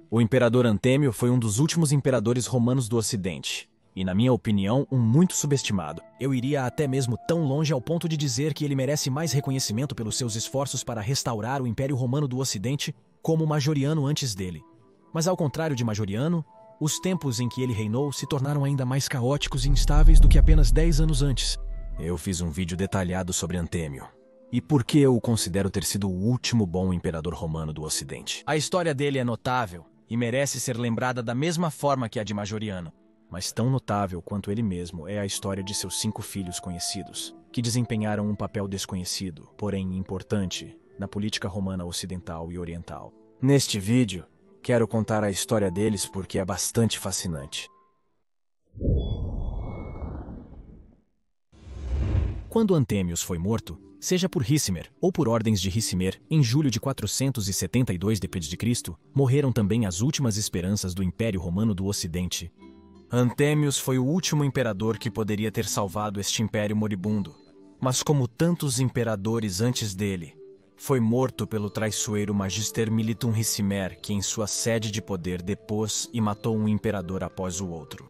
O imperador Antêmio foi um dos últimos imperadores romanos do Ocidente, e na minha opinião, um muito subestimado. Eu iria até mesmo tão longe ao ponto de dizer que ele merece mais reconhecimento pelos seus esforços para restaurar o Império Romano do Ocidente como Majoriano antes dele. Mas ao contrário de Majoriano, os tempos em que ele reinou se tornaram ainda mais caóticos e instáveis do que apenas 10 anos antes. Eu fiz um vídeo detalhado sobre Antêmio, e por que eu o considero ter sido o último bom imperador romano do Ocidente. A história dele é notável e merece ser lembrada da mesma forma que a de Majoriano. Mas tão notável quanto ele mesmo é a história de seus 5 filhos conhecidos, que desempenharam um papel desconhecido, porém importante, na política romana ocidental e oriental. Neste vídeo, quero contar a história deles porque é bastante fascinante. Quando Antêmios foi morto, seja por Ricimer ou por ordens de Ricimer, em julho de 472 d.C., morreram também as últimas esperanças do Império Romano do Ocidente. Antêmios foi o último imperador que poderia ter salvado este império moribundo, mas como tantos imperadores antes dele, foi morto pelo traiçoeiro Magister Militum Ricimer, que em sua sede de poder depôs e matou um imperador após o outro.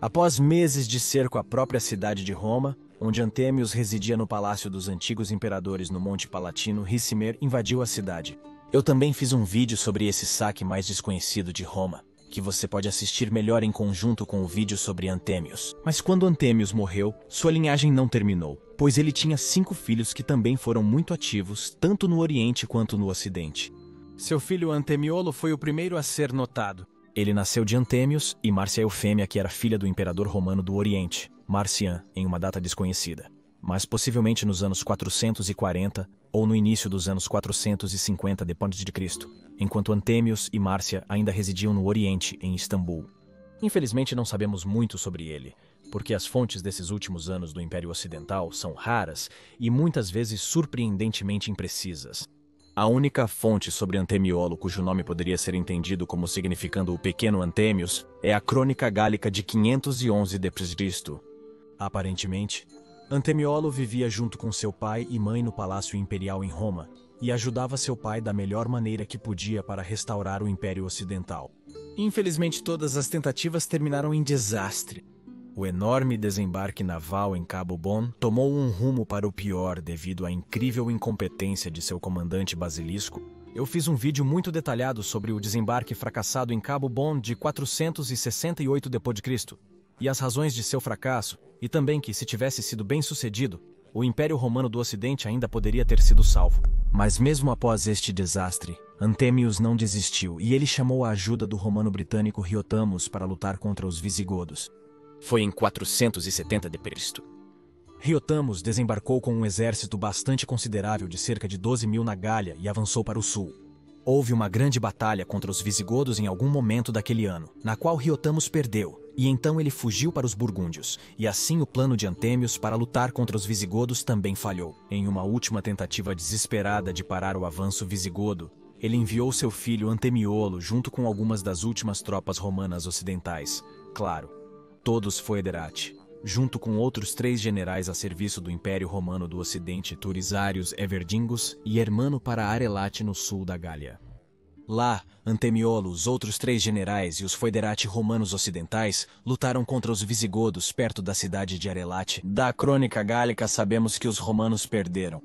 Após meses de cerco à própria cidade de Roma, onde Antêmios residia no palácio dos antigos imperadores no Monte Palatino, Ricimer invadiu a cidade. Eu também fiz um vídeo sobre esse saque mais desconhecido de Roma, que você pode assistir melhor em conjunto com o vídeo sobre Antêmios. Mas quando Antêmios morreu, sua linhagem não terminou, pois ele tinha 5 filhos que também foram muito ativos, tanto no Oriente quanto no Ocidente. Seu filho Antemiolo foi o primeiro a ser notado. Ele nasceu de Antêmios e Márcia Eufêmia, que era filha do imperador romano do Oriente, Marcian, em uma data desconhecida, mas possivelmente nos anos 440 ou no início dos anos 450 d.C., enquanto Antêmios e Márcia ainda residiam no Oriente, em Istambul. Infelizmente não sabemos muito sobre ele, porque as fontes desses últimos anos do Império Ocidental são raras e muitas vezes surpreendentemente imprecisas. A única fonte sobre Antemiolo cujo nome poderia ser entendido como significando o pequeno Antêmios é a Crônica Gálica de 511 d.C. Aparentemente, Antemiolo vivia junto com seu pai e mãe no Palácio Imperial em Roma e ajudava seu pai da melhor maneira que podia para restaurar o Império Ocidental. Infelizmente, todas as tentativas terminaram em desastre. O enorme desembarque naval em Cabo Bon tomou um rumo para o pior devido à incrível incompetência de seu comandante Basilisco. Eu fiz um vídeo muito detalhado sobre o desembarque fracassado em Cabo Bon de 468 d.C. e as razões de seu fracasso, e também que, se tivesse sido bem sucedido, o Império Romano do Ocidente ainda poderia ter sido salvo. Mas mesmo após este desastre, Antêmios não desistiu e ele chamou a ajuda do romano britânico Riotamus para lutar contra os visigodos. Foi em 470 d.C. Riotamus desembarcou com um exército bastante considerável de cerca de 12.000 na Gália e avançou para o sul. Houve uma grande batalha contra os visigodos em algum momento daquele ano, na qual Riotamus perdeu, e então ele fugiu para os burgúndios, e assim o plano de Antêmios para lutar contra os visigodos também falhou. Em uma última tentativa desesperada de parar o avanço visigodo, ele enviou seu filho Antemiolo junto com algumas das últimas tropas romanas ocidentais. Claro, todos foederati, junto com outros 3 generais a serviço do Império Romano do Ocidente, Turisarius Everdingus e Hermano para Arelate no sul da Gália. Lá, Antemiolo, os outros 3 generais e os foederati romanos ocidentais lutaram contra os visigodos perto da cidade de Arelate. Da Crônica Gálica sabemos que os romanos perderam.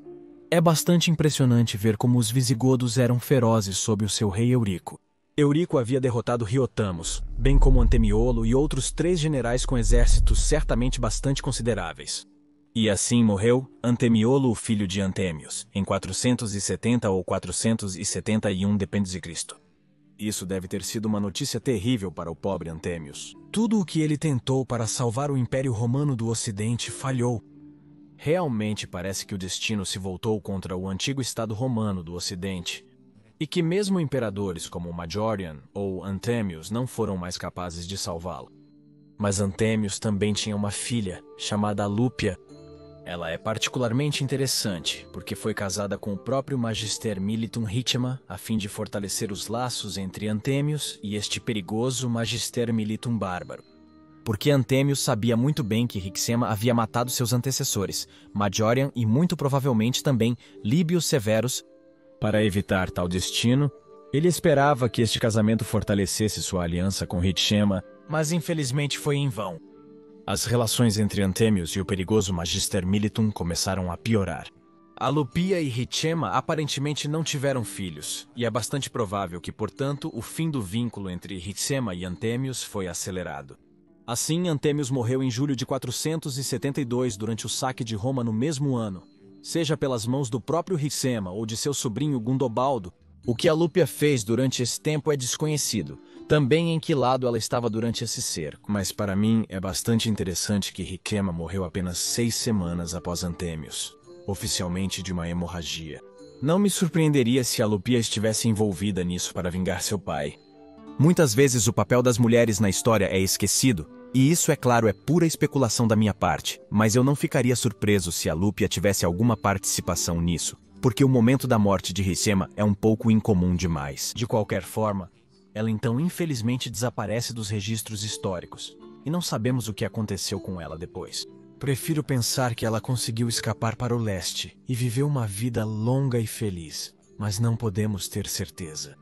É bastante impressionante ver como os visigodos eram ferozes sob o seu rei Eurico. Eurico havia derrotado Riotamus, bem como Antemiolo e outros 3 generais com exércitos certamente bastante consideráveis. E assim morreu Antemiolo, o filho de Antêmios, em 470 ou 471 d.C. Isso deve ter sido uma notícia terrível para o pobre Antêmios. Tudo o que ele tentou para salvar o Império Romano do Ocidente falhou. Realmente parece que o destino se voltou contra o antigo Estado Romano do Ocidente, e que mesmo imperadores como Majorian ou Antêmios não foram mais capazes de salvá-lo. Mas Antêmios também tinha uma filha, chamada Lúpia. Ela é particularmente interessante, porque foi casada com o próprio Magister Militum Ricimer, a fim de fortalecer os laços entre Antêmios e este perigoso Magister Militum Bárbaro. Porque Antêmios sabia muito bem que Ricimer havia matado seus antecessores, Majorian e muito provavelmente também Líbio Severus. Para evitar tal destino, Ele esperava que este casamento fortalecesse sua aliança com Ritshema, mas infelizmente foi em vão. As relações entre Anthemius e o perigoso Magister Militum começaram a piorar. Alupia e Ritshema aparentemente não tiveram filhos, e é bastante provável que, portanto, o fim do vínculo entre Ritshema e Anthemius foi acelerado. Assim, Anthemius morreu em julho de 472 durante o saque de Roma no mesmo ano, seja pelas mãos do próprio Ritshema ou de seu sobrinho Gundobaldo. O que Alupia fez durante esse tempo é desconhecido, também em que lado ela estava durante esse cerco, mas para mim é bastante interessante que Ritshema morreu apenas 6 semanas após Anthemius, oficialmente de uma hemorragia. Não me surpreenderia se Alupia estivesse envolvida nisso para vingar seu pai. Muitas vezes o papel das mulheres na história é esquecido, e isso, é claro, é pura especulação da minha parte, mas eu não ficaria surpreso se Alupia tivesse alguma participação nisso, porque o momento da morte de Ritshema é um pouco incomum demais. De qualquer forma, ela então infelizmente desaparece dos registros históricos, e não sabemos o que aconteceu com ela depois. Prefiro pensar que ela conseguiu escapar para o leste e viveu uma vida longa e feliz, mas não podemos ter certeza.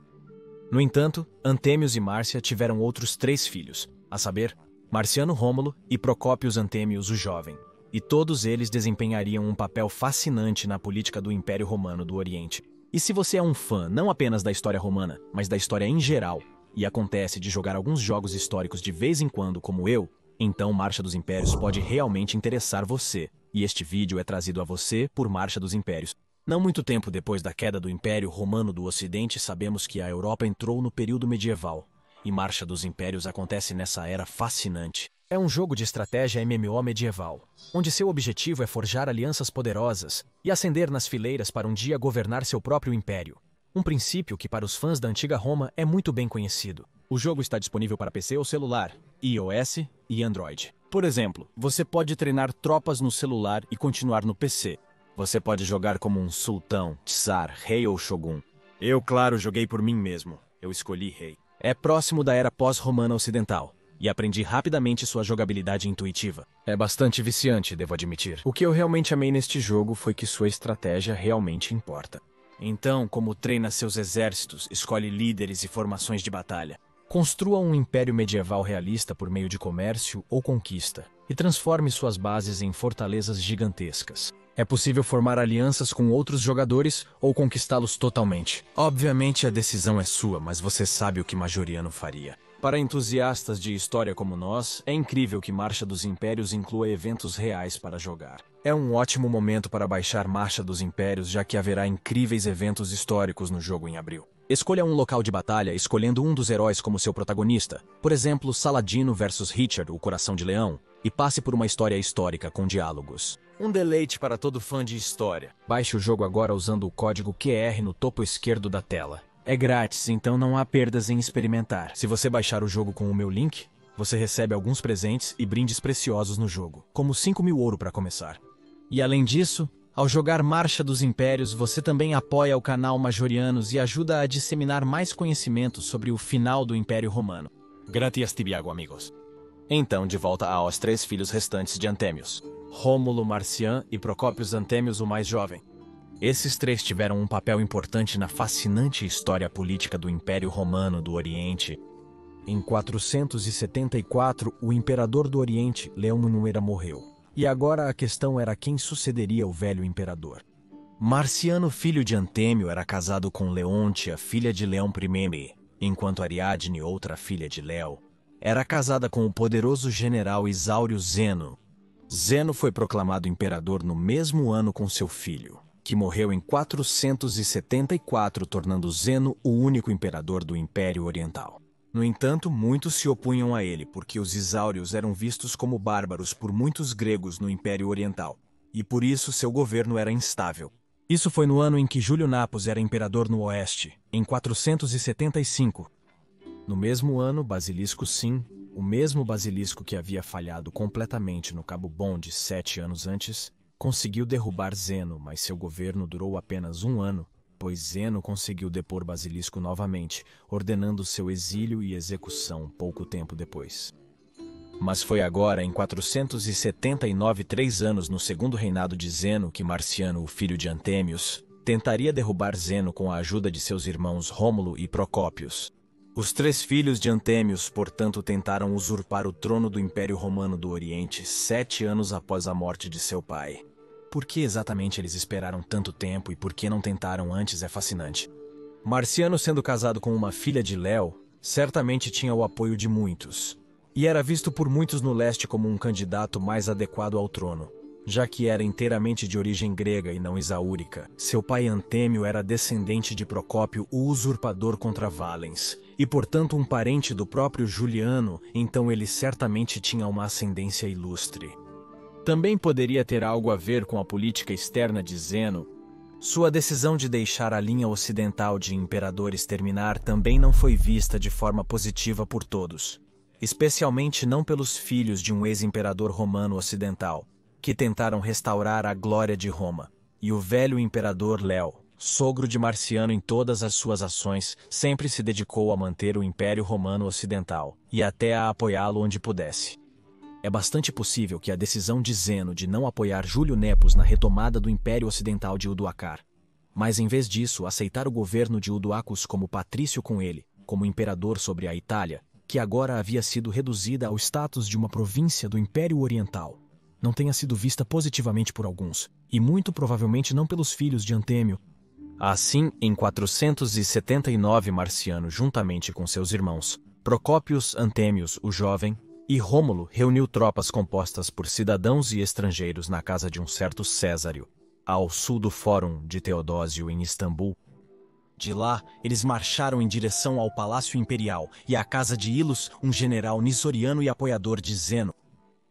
No entanto, Anthemius e Márcia tiveram outros 3 filhos, a saber, Marciano Rômulo e Procópios Anthemius o Jovem, e todos eles desempenhariam um papel fascinante na política do Império Romano do Oriente. E se você é um fã não apenas da história romana, mas da história em geral, e acontece de jogar alguns jogos históricos de vez em quando como eu, então Marcha dos Impérios pode realmente interessar você, e este vídeo é trazido a você por Marcha dos Impérios. Não muito tempo depois da queda do Império Romano do Ocidente, sabemos que a Europa entrou no período medieval, e Marcha dos Impérios acontece nessa era fascinante. É um jogo de estratégia MMO medieval, onde seu objetivo é forjar alianças poderosas e ascender nas fileiras para um dia governar seu próprio império. Um princípio que para os fãs da antiga Roma é muito bem conhecido. O jogo está disponível para PC ou celular, iOS e Android. Por exemplo, você pode treinar tropas no celular e continuar no PC. Você pode jogar como um sultão, tsar, rei ou shogun. Eu, claro, joguei por mim mesmo. Eu escolhi rei. É próximo da era pós-romana ocidental, e aprendi rapidamente sua jogabilidade intuitiva. É bastante viciante, devo admitir. O que eu realmente amei neste jogo foi que sua estratégia realmente importa. Então, como treina seus exércitos, escolhe líderes e formações de batalha. Construa um império medieval realista por meio de comércio ou conquista, e transforme suas bases em fortalezas gigantescas. É possível formar alianças com outros jogadores ou conquistá-los totalmente. Obviamente a decisão é sua, mas você sabe o que Majoriano faria. Para entusiastas de história como nós, é incrível que Marcha dos Impérios inclua eventos reais para jogar. É um ótimo momento para baixar Marcha dos Impérios, já que haverá incríveis eventos históricos no jogo em abril. Escolha um local de batalha escolhendo um dos heróis como seu protagonista, por exemplo, Saladino versus Richard, o Coração de Leão, e passe por uma história histórica com diálogos. Um deleite para todo fã de história. Baixe o jogo agora usando o código QR no topo esquerdo da tela. É grátis, então não há perdas em experimentar. Se você baixar o jogo com o meu link, você recebe alguns presentes e brindes preciosos no jogo, como 5.000 ouro para começar. E além disso, ao jogar Marcha dos Impérios, você também apoia o canal Majorianos e ajuda a disseminar mais conhecimentos sobre o final do Império Romano. Gratias tibiago, amigos. Então, de volta aos 3 filhos restantes de Anthemius, Rômulo, Marcian e Procópios Anthemius o mais jovem. Esses 3 tiveram um papel importante na fascinante história política do Império Romano do Oriente. Em 474, o imperador do Oriente, Leão I, morreu. E agora a questão era quem sucederia o velho imperador. Marciano, filho de Antemio, era casado com Leôntia, filha de Leão I, enquanto Ariadne, outra filha de Léo, era casada com o poderoso general Isauro Zeno. Zeno foi proclamado imperador no mesmo ano com seu filho, que morreu em 474, tornando Zeno o único imperador do Império Oriental. No entanto, muitos se opunham a ele, porque os Isáurios eram vistos como bárbaros por muitos gregos no Império Oriental, e por isso seu governo era instável. Isso foi no ano em que Júlio Napos era imperador no Oeste, em 475. No mesmo ano, Basilisco Sim, o mesmo basilisco que havia falhado completamente no Cabo Bonde 7 anos antes, conseguiu derrubar Zeno, mas seu governo durou apenas 1 ano, pois Zeno conseguiu depor Basilisco novamente, ordenando seu exílio e execução pouco tempo depois. Mas foi agora, em 479, 3 anos no segundo reinado de Zeno, que Marciano, o filho de Anthemius, tentaria derrubar Zeno com a ajuda de seus irmãos Rômulo e Procópios. Os 3 filhos de Antêmios, portanto, tentaram usurpar o trono do Império Romano do Oriente 7 anos após a morte de seu pai. Por que exatamente eles esperaram tanto tempo e por que não tentaram antes é fascinante. Marciano, sendo casado com uma filha de Léo, certamente tinha o apoio de muitos, e era visto por muitos no leste como um candidato mais adequado ao trono, já que era inteiramente de origem grega e não isaúrica. Seu pai Antêmio era descendente de Procópio, o usurpador contra Valens, e portanto um parente do próprio Juliano, então ele certamente tinha uma ascendência ilustre. Também poderia ter algo a ver com a política externa de Zeno. Sua decisão de deixar a linha ocidental de imperadores terminar também não foi vista de forma positiva por todos, especialmente não pelos filhos de um ex-imperador romano ocidental, que tentaram restaurar a glória de Roma, e o velho imperador Léo, sogro de Marciano em todas as suas ações, sempre se dedicou a manter o Império Romano Ocidental, e até a apoiá-lo onde pudesse. É bastante possível que a decisão de Zeno de não apoiar Júlio Nepos na retomada do Império Ocidental de Uduacar, mas em vez disso aceitar o governo de Uduacus como patrício com ele, como imperador sobre a Itália, que agora havia sido reduzida ao status de uma província do Império Oriental, não tenha sido vista positivamente por alguns, e muito provavelmente não pelos filhos de Antêmio. Assim, em 479 Marciano, juntamente com seus irmãos, Procópios Antêmios, o jovem, e Rômulo, reuniu tropas compostas por cidadãos e estrangeiros na casa de um certo Césario, ao sul do Fórum de Teodósio em Istambul. De lá, eles marcharam em direção ao Palácio Imperial e à casa de Ilus, um general nisoriano e apoiador de Zeno.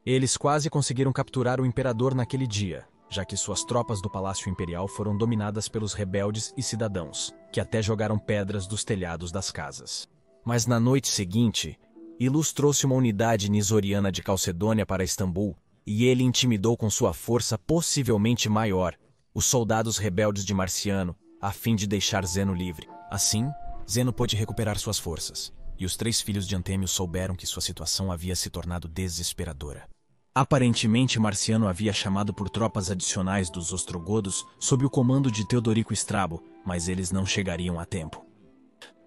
Eles quase conseguiram capturar o imperador naquele dia, já que suas tropas do Palácio Imperial foram dominadas pelos rebeldes e cidadãos, que até jogaram pedras dos telhados das casas. Mas na noite seguinte, Ilus trouxe uma unidade nisoriana de Calcedônia para Istambul, e ele intimidou com sua força possivelmente maior os soldados rebeldes de Marciano, a fim de deixar Zeno livre. Assim, Zeno pôde recuperar suas forças, e os 3 filhos de Antêmio souberam que sua situação havia se tornado desesperadora. Aparentemente, Marciano havia chamado por tropas adicionais dos ostrogodos sob o comando de Teodorico Estrabo, mas eles não chegariam a tempo.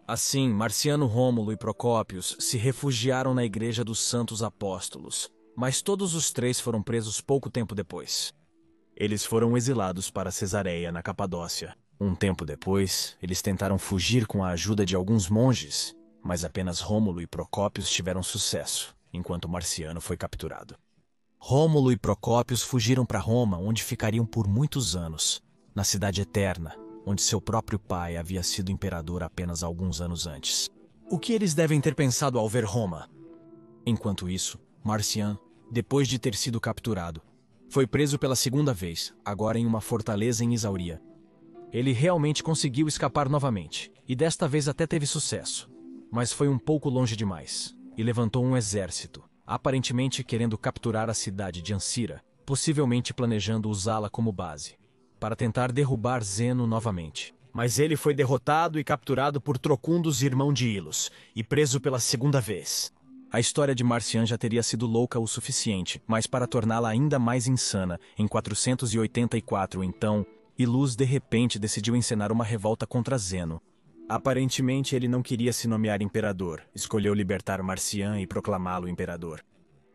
Assim, Marciano, Rômulo e Procópios se refugiaram na Igreja dos Santos Apóstolos, mas todos os 3 foram presos pouco tempo depois. Eles foram exilados para Cesareia, na Capadócia. Um tempo depois, eles tentaram fugir com a ajuda de alguns monges, mas apenas Rômulo e Procópios tiveram sucesso, enquanto Marciano foi capturado. Rômulo e Procópios fugiram para Roma, onde ficariam por muitos anos, na Cidade Eterna, onde seu próprio pai havia sido imperador apenas alguns anos antes. O que eles devem ter pensado ao ver Roma? Enquanto isso, Marciano, depois de ter sido capturado, foi preso pela segunda vez, agora em uma fortaleza em Isauria. Ele realmente conseguiu escapar novamente, e desta vez até teve sucesso, mas foi um pouco longe demais, e levantou um exército, aparentemente querendo capturar a cidade de Ancira, possivelmente planejando usá-la como base, para tentar derrubar Zeno novamente. Mas ele foi derrotado e capturado por Trocundos, irmão de Ilus, e preso pela segunda vez. A história de Marciano já teria sido louca o suficiente, mas para torná-la ainda mais insana, em 484, então, Ilus de repente decidiu encenar uma revolta contra Zeno. Aparentemente ele não queria se nomear imperador, escolheu libertar Marciano e proclamá-lo imperador.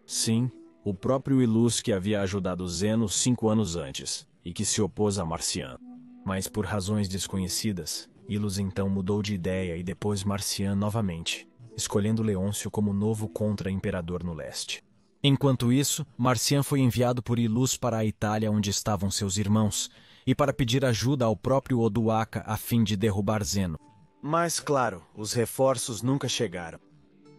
Sim, o próprio Ilus que havia ajudado Zeno 5 anos antes, e que se opôs a Marciano. Mas por razões desconhecidas, Ilus então mudou de ideia e depôs Marciano novamente, escolhendo Leôncio como novo contra-imperador no leste. Enquanto isso, Marciano foi enviado por Ilus para a Itália, onde estavam seus irmãos, e para pedir ajuda ao próprio Odoaca a fim de derrubar Zeno. Mas, claro, os reforços nunca chegaram.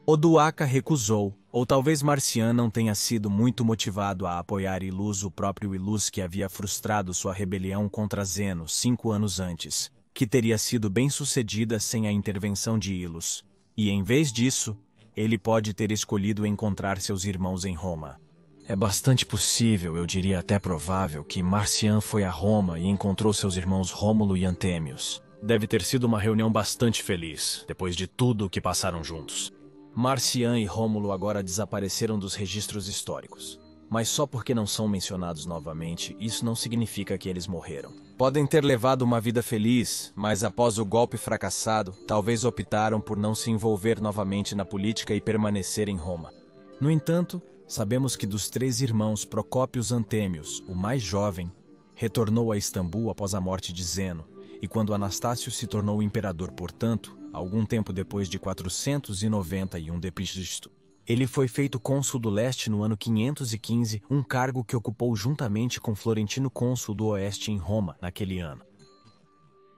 Odoaca recusou, ou talvez Marciano não tenha sido muito motivado a apoiar Ilus, o próprio Ilus que havia frustrado sua rebelião contra Zeno 5 anos antes, que teria sido bem sucedida sem a intervenção de Ilus. E em vez disso, ele pode ter escolhido encontrar seus irmãos em Roma. É bastante possível, eu diria até provável, que Marciano foi a Roma e encontrou seus irmãos Rômulo e Antêmios. Deve ter sido uma reunião bastante feliz, depois de tudo o que passaram juntos. Marciano e Rômulo agora desapareceram dos registros históricos. Mas só porque não são mencionados novamente, isso não significa que eles morreram. Podem ter levado uma vida feliz, mas após o golpe fracassado, talvez optaram por não se envolver novamente na política e permanecer em Roma. No entanto, sabemos que dos 3 irmãos Procópios Antêmios, o mais jovem, retornou a Istambul após a morte de Zeno, e quando Anastácio se tornou imperador, portanto, algum tempo depois de 491 d.C., ele foi feito cônsul do leste no ano 515, um cargo que ocupou juntamente com Florentino cônsul do oeste em Roma naquele ano.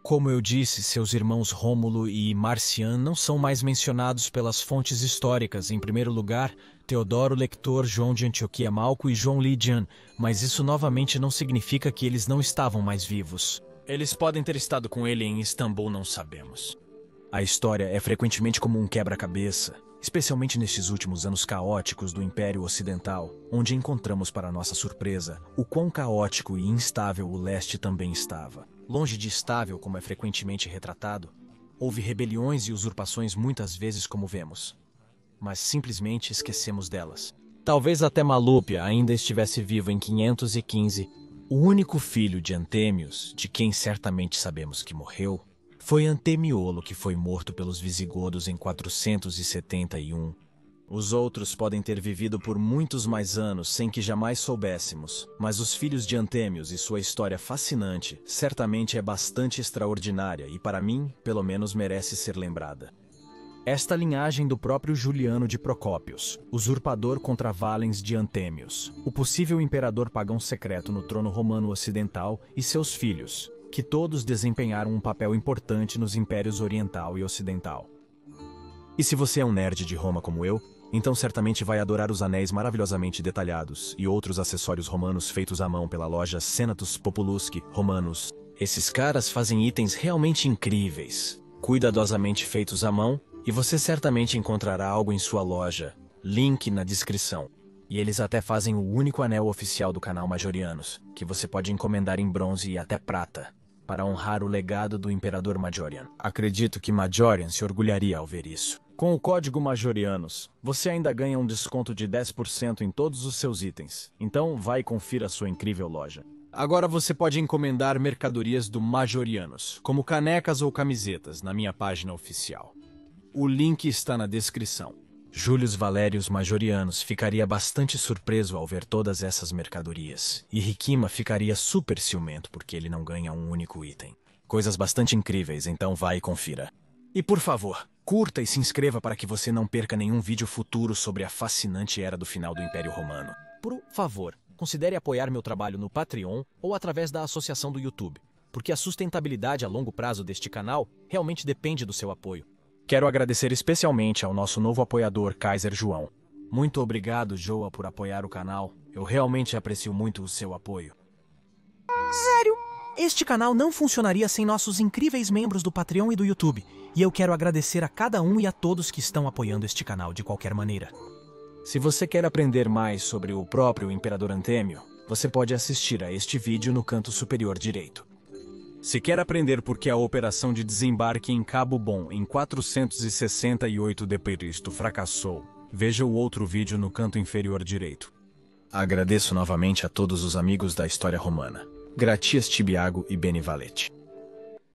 Como eu disse, seus irmãos Rômulo e Marcian não são mais mencionados pelas fontes históricas. Em primeiro lugar, Teodoro Lector, João de Antioquia Malco e João Lidian, mas isso novamente não significa que eles não estavam mais vivos. Eles podem ter estado com ele em Istambul, não sabemos. A história é frequentemente como um quebra-cabeça, especialmente nestes últimos anos caóticos do Império Ocidental, onde encontramos, para nossa surpresa, o quão caótico e instável o leste também estava. Longe de estável, como é frequentemente retratado, houve rebeliões e usurpações muitas vezes, como vemos. Mas simplesmente esquecemos delas. Talvez até Malúpia ainda estivesse vivo em 515. O único filho de Antêmios, de quem certamente sabemos que morreu, foi Antemiolo, que foi morto pelos visigodos em 471. Os outros podem ter vivido por muitos mais anos sem que jamais soubéssemos, mas os filhos de Antêmios e sua história fascinante certamente é bastante extraordinária e, para mim, pelo menos merece ser lembrada. Esta linhagem do próprio Juliano de Procópios, usurpador contra Valens de Antêmios, o possível imperador pagão secreto no trono romano ocidental, e seus filhos, que todos desempenharam um papel importante nos impérios oriental e ocidental. E se você é um nerd de Roma como eu, então certamente vai adorar os anéis maravilhosamente detalhados e outros acessórios romanos feitos à mão pela loja Senatus Populusque Romanus. Esses caras fazem itens realmente incríveis, cuidadosamente feitos à mão, e você certamente encontrará algo em sua loja. Link na descrição. E eles até fazem o único anel oficial do canal Majorianos, que você pode encomendar em bronze e até prata, para honrar o legado do Imperador Majorian. Acredito que Majorian se orgulharia ao ver isso. Com o código Majorianos, você ainda ganha um desconto de 10% em todos os seus itens. Então, vai e confira a sua incrível loja. Agora você pode encomendar mercadorias do Majorianos, como canecas ou camisetas, na minha página oficial. O link está na descrição. Július Valérius Majorianos ficaria bastante surpreso ao ver todas essas mercadorias, e Riquima ficaria super ciumento porque ele não ganha um único item. Coisas bastante incríveis, então vai e confira. E por favor, curta e se inscreva para que você não perca nenhum vídeo futuro sobre a fascinante era do final do Império Romano. Por favor, considere apoiar meu trabalho no Patreon ou através da associação do YouTube, porque a sustentabilidade a longo prazo deste canal realmente depende do seu apoio. Quero agradecer especialmente ao nosso novo apoiador, Kaiser João. Muito obrigado, Joa, por apoiar o canal. Eu realmente aprecio muito o seu apoio. Sério? Este canal não funcionaria sem nossos incríveis membros do Patreon e do YouTube. E eu quero agradecer a cada um e a todos que estão apoiando este canal de qualquer maneira. Se você quer aprender mais sobre o próprio Imperador Antêmio, você pode assistir a este vídeo no canto superior direito. Se quer aprender por que a operação de desembarque em Cabo Bom em 468 d.C. fracassou, veja o outro vídeo no canto inferior direito. Agradeço novamente a todos os amigos da história romana. Gratias Tibiago e Beni Valete.